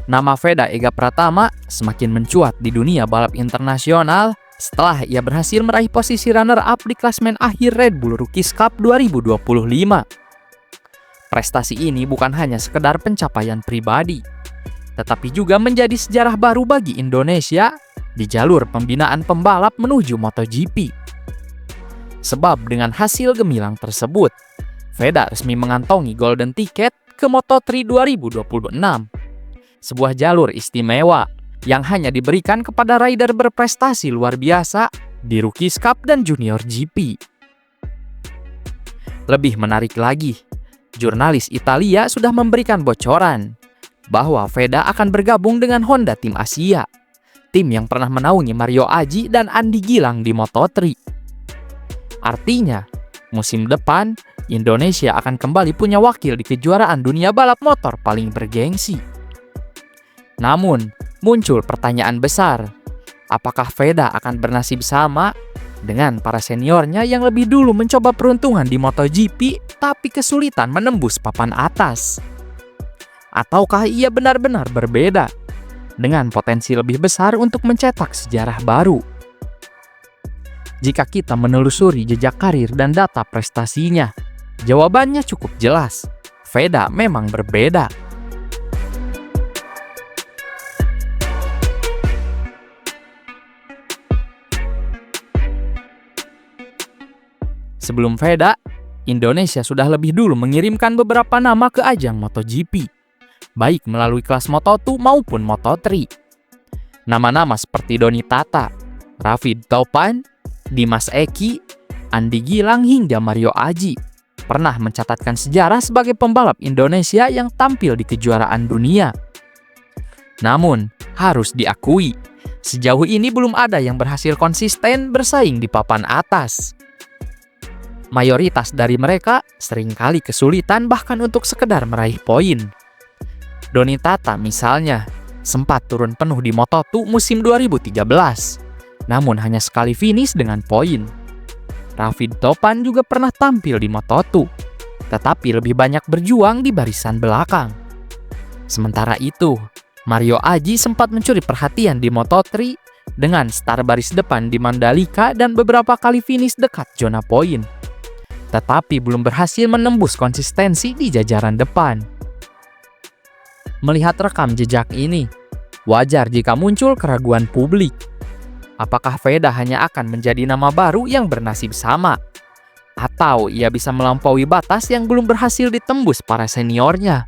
Nama Veda Ega Pratama semakin mencuat di dunia balap internasional setelah ia berhasil meraih posisi runner-up di klasemen akhir Red Bull Rookies Cup 2025. Prestasi ini bukan hanya sekedar pencapaian pribadi, tetapi juga menjadi sejarah baru bagi Indonesia di jalur pembinaan pembalap menuju MotoGP. Sebab dengan hasil gemilang tersebut, Veda resmi mengantongi golden ticket ke Moto3 2026. Sebuah jalur istimewa yang hanya diberikan kepada rider berprestasi luar biasa di Rookies Cup dan Junior GP. Lebih menarik lagi, jurnalis Italia sudah memberikan bocoran bahwa Veda akan bergabung dengan Honda Tim Asia, tim yang pernah menaungi Mario Aji dan Andi Gilang di Moto3. Artinya, musim depan Indonesia akan kembali punya wakil di kejuaraan dunia balap motor paling bergengsi. Namun, muncul pertanyaan besar, apakah Veda akan bernasib sama dengan para seniornya yang lebih dulu mencoba peruntungan di MotoGP tapi kesulitan menembus papan atas? Ataukah ia benar-benar berbeda dengan potensi lebih besar untuk mencetak sejarah baru? Jika kita menelusuri jejak karir dan data prestasinya, jawabannya cukup jelas. Veda memang berbeda. Sebelum Veda, Indonesia sudah lebih dulu mengirimkan beberapa nama ke ajang MotoGP, baik melalui kelas Moto2 maupun Moto3. Nama-nama seperti Doni Tata, Ravid Taupan, Dimas Eki, Andi Gilang hingga Mario Aji pernah mencatatkan sejarah sebagai pembalap Indonesia yang tampil di kejuaraan dunia. Namun, harus diakui, sejauh ini belum ada yang berhasil konsisten bersaing di papan atas. Mayoritas dari mereka seringkali kesulitan bahkan untuk sekedar meraih poin. Doni Tata misalnya, sempat turun penuh di Moto2 musim 2013, namun hanya sekali finish dengan poin. Ravid Topan juga pernah tampil di Moto2, tetapi lebih banyak berjuang di barisan belakang. Sementara itu, Mario Aji sempat mencuri perhatian di Moto3 dengan start baris depan di Mandalika dan beberapa kali finish dekat zona poin, tetapi belum berhasil menembus konsistensi di jajaran depan. Melihat rekam jejak ini, wajar jika muncul keraguan publik. Apakah Veda hanya akan menjadi nama baru yang bernasib sama? Atau ia bisa melampaui batas yang belum berhasil ditembus para seniornya?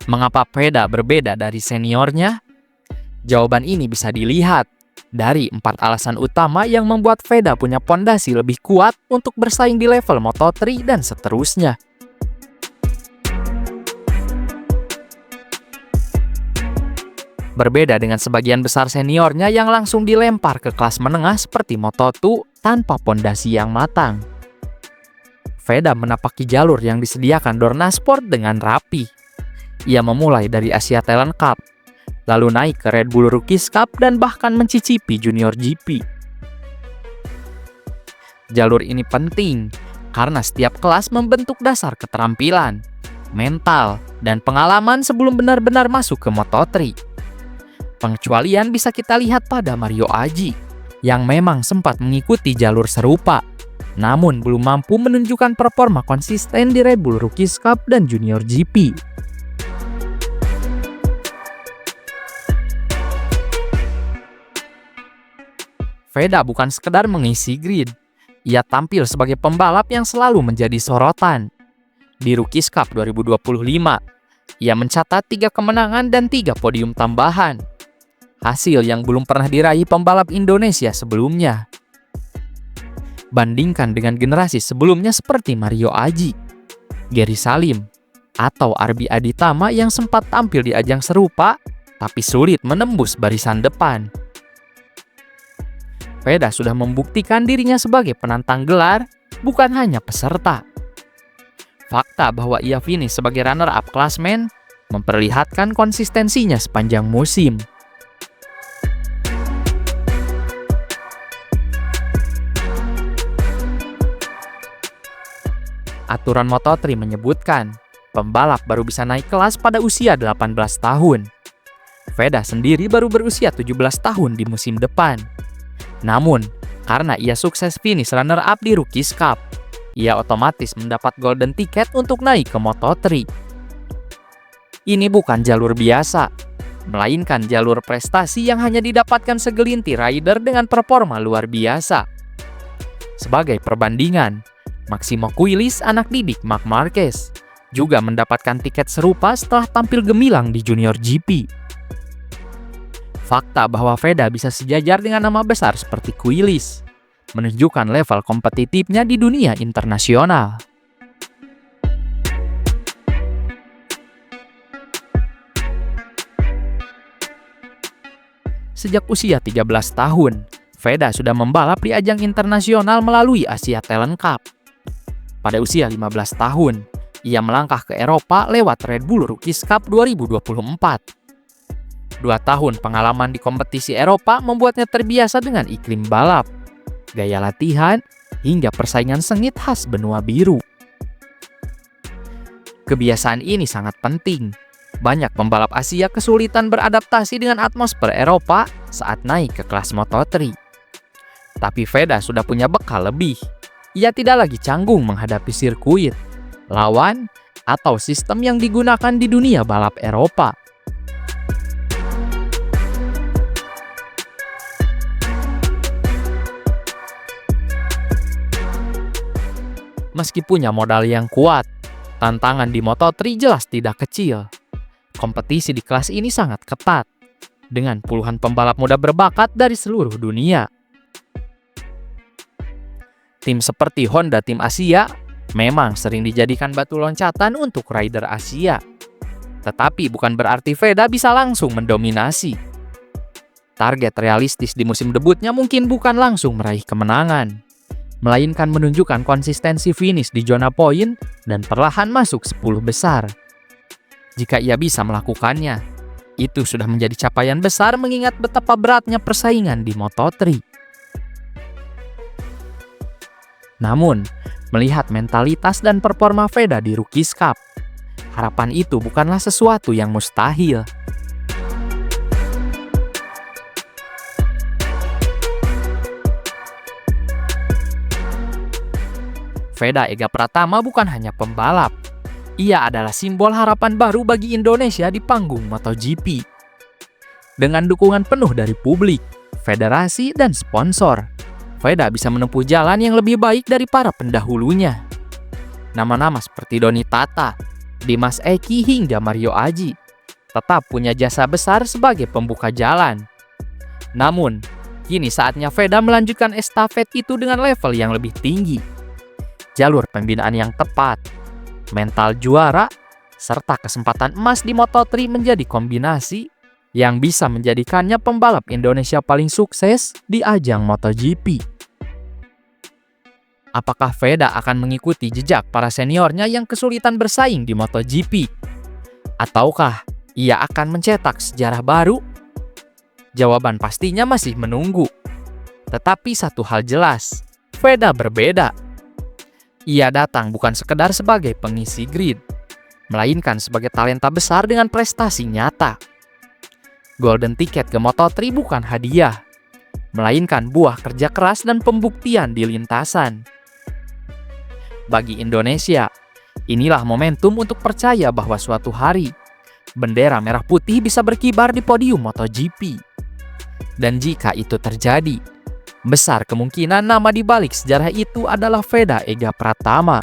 Mengapa Veda berbeda dari seniornya? Jawaban ini bisa dilihat dari 4 alasan utama yang membuat Veda punya pondasi lebih kuat untuk bersaing di level Moto3 dan seterusnya. Berbeda dengan sebagian besar seniornya yang langsung dilempar ke kelas menengah seperti Moto2 tanpa pondasi yang matang, Veda menapaki jalur yang disediakan Dorna Sport dengan rapi. Ia memulai dari Asia Talent Cup, lalu naik ke Red Bull Rookies Cup dan bahkan mencicipi Junior GP. Jalur ini penting karena setiap kelas membentuk dasar keterampilan, mental, dan pengalaman sebelum benar-benar masuk ke Moto3. Pengecualian bisa kita lihat pada Mario Aji, yang memang sempat mengikuti jalur serupa, namun belum mampu menunjukkan performa konsisten di Red Bull Rookies Cup dan Junior GP. Veda bukan sekedar mengisi grid, ia tampil sebagai pembalap yang selalu menjadi sorotan. Di Rookies Cup 2025, ia mencatat 3 kemenangan dan 3 podium tambahan. Hasil yang belum pernah diraih pembalap Indonesia sebelumnya. Bandingkan dengan generasi sebelumnya seperti Mario Aji, Gary Salim, atau Arbi Aditama yang sempat tampil di ajang serupa, tapi sulit menembus barisan depan. Veda sudah membuktikan dirinya sebagai penantang gelar, bukan hanya peserta. Fakta bahwa ia finish sebagai runner-up klasmen memperlihatkan konsistensinya sepanjang musim. Aturan Moto3 menyebutkan, pembalap baru bisa naik kelas pada usia 18 tahun. Veda sendiri baru berusia 17 tahun di musim depan. Namun, karena ia sukses finish runner-up di Rookies Cup, ia otomatis mendapat golden ticket untuk naik ke Moto3. Ini bukan jalur biasa, melainkan jalur prestasi yang hanya didapatkan segelintir rider dengan performa luar biasa. Sebagai perbandingan, Maximo Quilis, anak didik Marc Marquez, juga mendapatkan tiket serupa setelah tampil gemilang di Junior GP. Fakta bahwa Veda bisa sejajar dengan nama besar seperti Quilis menunjukkan level kompetitifnya di dunia internasional. Sejak usia 13 tahun, Veda sudah membalap di ajang internasional melalui Asia Talent Cup. Pada usia 15 tahun, ia melangkah ke Eropa lewat Red Bull Rookies Cup 2024. 2 tahun pengalaman di kompetisi Eropa membuatnya terbiasa dengan iklim balap, gaya latihan, hingga persaingan sengit khas benua biru. Kebiasaan ini sangat penting. Banyak pembalap Asia kesulitan beradaptasi dengan atmosfer Eropa saat naik ke kelas Moto3. Tapi Veda sudah punya bekal lebih. Ia tidak lagi canggung menghadapi sirkuit, lawan, atau sistem yang digunakan di dunia balap Eropa. Meski punya modal yang kuat, tantangan di Moto3 jelas tidak kecil. Kompetisi di kelas ini sangat ketat, dengan puluhan pembalap muda berbakat dari seluruh dunia. Tim seperti Honda Tim Asia memang sering dijadikan batu loncatan untuk rider Asia. Tetapi bukan berarti Veda bisa langsung mendominasi. Target realistis di musim debutnya mungkin bukan langsung meraih kemenangan, melainkan menunjukkan konsistensi finish di zona poin dan perlahan masuk 10 besar. Jika ia bisa melakukannya, itu sudah menjadi capaian besar mengingat betapa beratnya persaingan di Moto3. Namun, melihat mentalitas dan performa Veda di Rookies Cup, harapan itu bukanlah sesuatu yang mustahil. Veda Ega Pratama bukan hanya pembalap, ia adalah simbol harapan baru bagi Indonesia di panggung MotoGP. Dengan dukungan penuh dari publik, federasi, dan sponsor, Veda bisa menempuh jalan yang lebih baik dari para pendahulunya. Nama-nama seperti Doni Tata, Dimas Eki, hingga Mario Aji tetap punya jasa besar sebagai pembuka jalan. Namun, kini saatnya Veda melanjutkan estafet itu dengan level yang lebih tinggi. Jalur pembinaan yang tepat, mental juara, serta kesempatan emas di Moto3 menjadi kombinasi yang bisa menjadikannya pembalap Indonesia paling sukses di ajang MotoGP. Apakah Veda akan mengikuti jejak para seniornya yang kesulitan bersaing di MotoGP? Ataukah ia akan mencetak sejarah baru? Jawaban pastinya masih menunggu. Tetapi satu hal jelas, Veda berbeda. Ia datang bukan sekedar sebagai pengisi grid, melainkan sebagai talenta besar dengan prestasi nyata. Golden ticket ke Moto3 bukan hadiah, melainkan buah kerja keras dan pembuktian di lintasan. Bagi Indonesia, inilah momentum untuk percaya bahwa suatu hari, bendera merah putih bisa berkibar di podium MotoGP. Dan jika itu terjadi, besar kemungkinan nama di balik sejarah itu adalah Veda Ega Pratama.